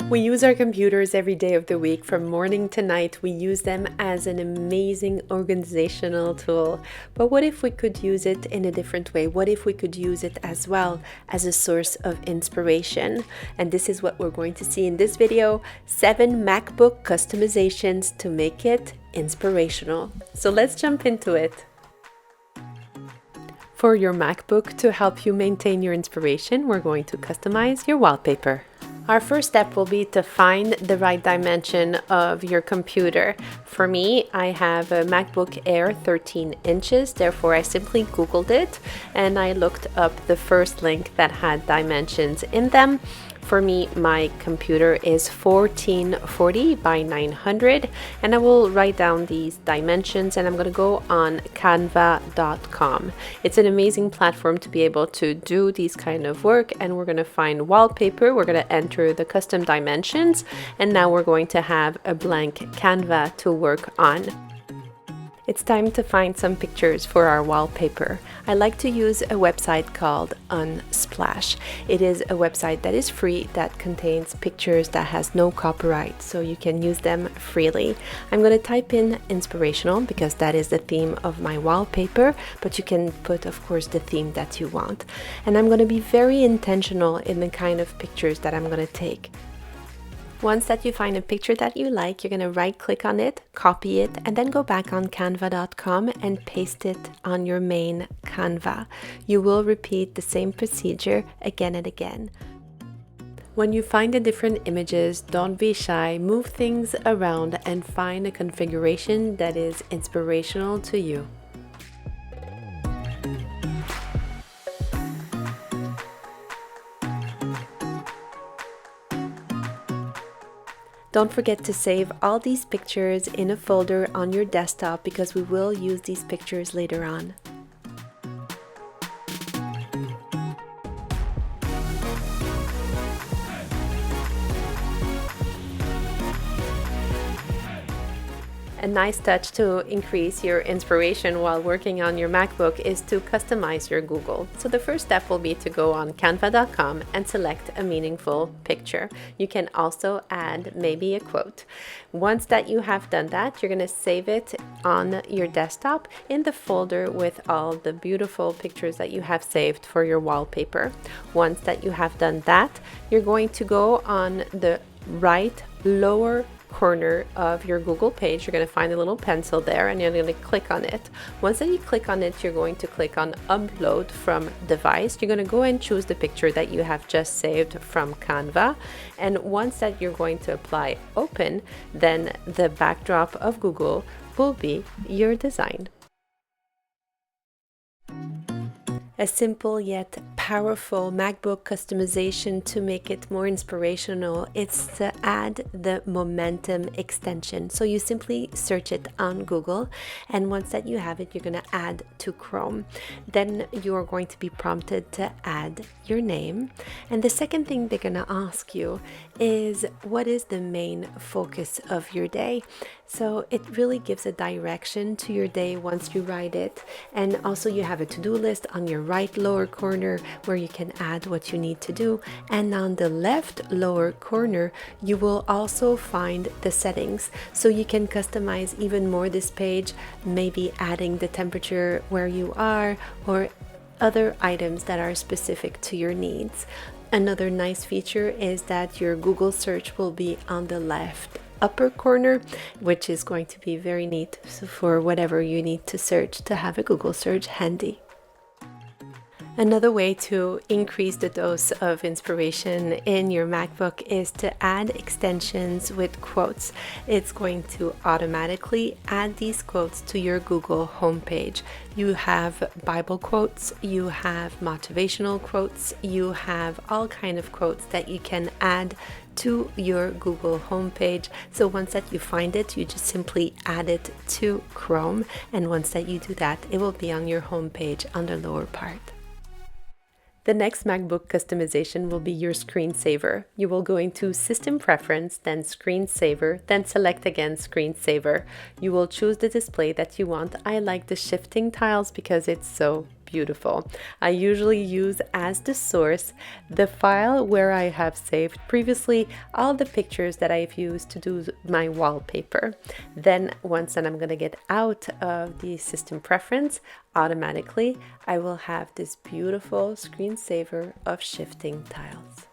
We use our computers every day of the week from morning to night. We use them as an amazing organizational tool. But what if we could use it in a different way? What if we could use it as well as a source of inspiration? And this is what we're going to see in this video, 7 MacBook customizations to make it inspirational. So let's jump into it. For your MacBook, to help you maintain your inspiration, we're going to customize your wallpaper. Our first step will be to find the right dimension of your computer. For me, I have a MacBook Air 13 inches, therefore I simply Googled it and I looked up the first link that had dimensions in them. For me, my computer is 1440 by 900, and I will write down these dimensions and I'm going to go on canva.com. It's an amazing platform to be able to do these kind of work, and we're going to find wallpaper, we're going to enter the custom dimensions, and now we're going to have a blank Canva to work on. It's time to find some pictures for our wallpaper. I like to use a website called Unsplash. It is a website that is free, that contains pictures that has no copyright, so you can use them freely. I'm going to type in inspirational because that is the theme of my wallpaper, but you can put, of course, the theme that you want. And I'm going to be very intentional in the kind of pictures that I'm going to take. Once that you find a picture that you like, you're going to right click on it, copy it, and then go back on canva.com and paste it on your main Canva. You will repeat the same procedure again and again. When you find the different images, don't be shy, move things around and find a configuration that is inspirational to you. Don't forget to save all these pictures in a folder on your desktop because we will use these pictures later on. A nice touch to increase your inspiration while working on your MacBook is to customize your Google. So the first step will be to go on canva.com and select a meaningful picture. You can also add maybe a quote. Once that you have done that, you're going to save it on your desktop in the folder with all the beautiful pictures that you have saved for your wallpaper. Once that you have done that, you're going to go on the right lower corner of your Google page. You're going to find a little pencil there and you're going to click on it. Once that you click on it, you're going to click on upload from device. You're going to go and choose the picture that you have just saved from Canva, and once that you're going to apply open, then the backdrop of Google will be your design. A simple yet powerful MacBook customization to make it more inspirational. It's to add the momentum extension. So you simply search it on Google, and once that you have it, you're going to add to Chrome. Then you're going to be prompted to add your name. And the second thing they're going to ask you is, what is the main focus of your day? So it really gives a direction to your day once you write it. And also you have a to-do list on your right lower corner where you can add what you need to do. And on the left lower corner, you will also find the settings. So you can customize even more this page, maybe adding the temperature where you are or other items that are specific to your needs. Another nice feature is that your Google search will be on the left upper corner, which is going to be very neat for whatever you need to search, to have a Google search handy. Another way to increase the dose of inspiration in your MacBook is to add extensions with quotes. It's going to automatically add these quotes to your Google homepage. You have Bible quotes, you have motivational quotes, you have all kind of quotes that you can add to your Google homepage. So once that you find it, you just simply add it to Chrome, and once that you do that, it will be on your homepage on the lower part. The next MacBook customization will be your screensaver. You will go into System Preference, then Screensaver, then select again Screensaver. You will choose the display that you want. I like the shifting tiles because it's so beautiful. I usually use as the source the file where I have saved previously all the pictures that I've used to do my wallpaper. Then once that I'm going to get out of the system preference, automatically I will have this beautiful screensaver of shifting tiles.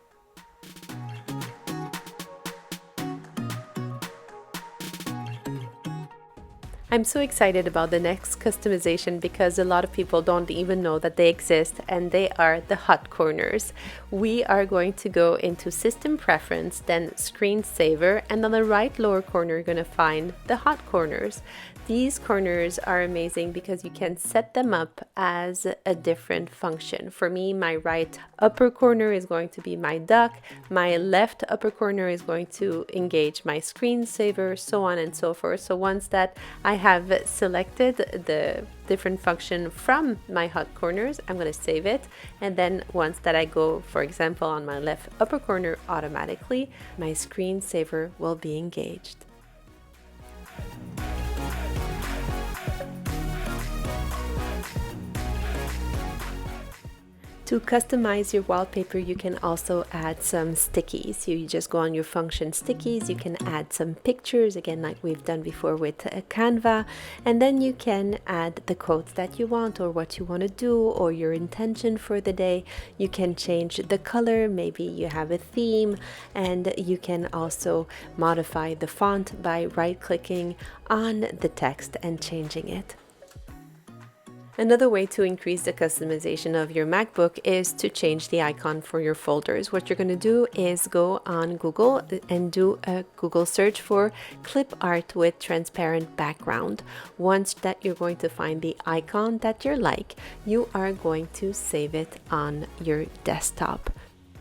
I'm so excited about the next customization because a lot of people don't even know that they exist, and they are the hot corners. We are going to go into System Preference, then Screensaver, and on the right lower corner you're going to find the hot corners. These corners are amazing because you can set them up as a different function. For me, my right upper corner is going to be my duck, my left upper corner is going to engage my screensaver, so on and so forth. So once that I have selected the different function from my hot corners, I'm going to save it, and then once that I go, for example, on my left upper corner, automatically my screensaver will be engaged. To customize your wallpaper, you can also add some stickies. You just go on your function stickies, you can add some pictures, again like we've done before with Canva, and then you can add the quotes that you want or what you want to do or your intention for the day. You can change the color, maybe you have a theme, and you can also modify the font by right-clicking on the text and changing it. Another way to increase the customization of your MacBook is to change the icon for your folders. What you're going to do is go on Google and do a Google search for clip art with transparent background. Once that you're going to find the icon that you like, you are going to save it on your desktop.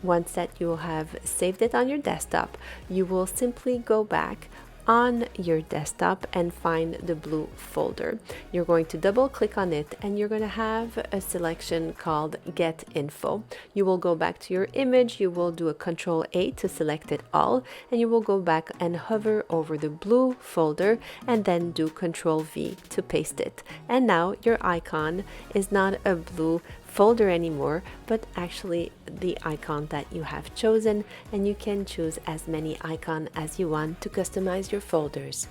Once that you have saved it on your desktop, you will simply go back on your desktop and find the blue folder. You're going to double click on it and you're going to have a selection called Get Info. You will go back to your image, you will do a Control-A to select it all, and you will go back and hover over the blue folder and then do Control-V to paste it. And now your icon is not a blue folder anymore, but actually the icon that you have chosen, and you can choose as many icons as you want to customize your folders.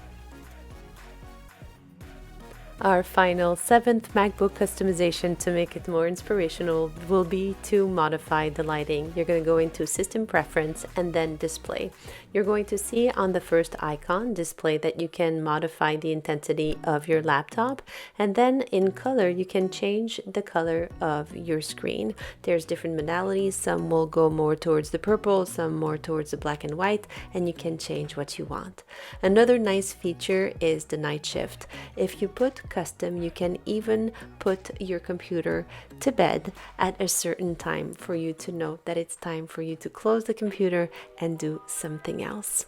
Our final 7th MacBook customization to make it more inspirational will be to modify the lighting. You're going to go into System Preference and then Display. You're going to see on the first icon, Display, that you can modify the intensity of your laptop, and then in color you can change the color of your screen. There's different modalities. Some will go more towards the purple, some more towards the black and white, and you can change what you want. Another nice feature is the night shift. If you put custom, you can even put your computer to bed at a certain time for you to know that it's time for you to close the computer and do something else.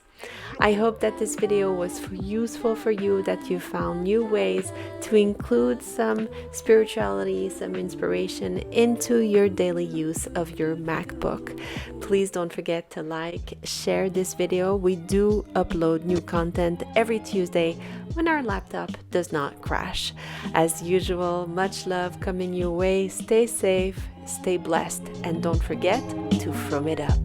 I hope that this video was useful for you, that you found new ways to include some spirituality, some inspiration into your daily use of your MacBook. Please don't forget to like, share this video. We do upload new content every Tuesday when our laptop does not crash. As usual, much love coming your way. Stay safe, stay blessed, and don't forget to from it up.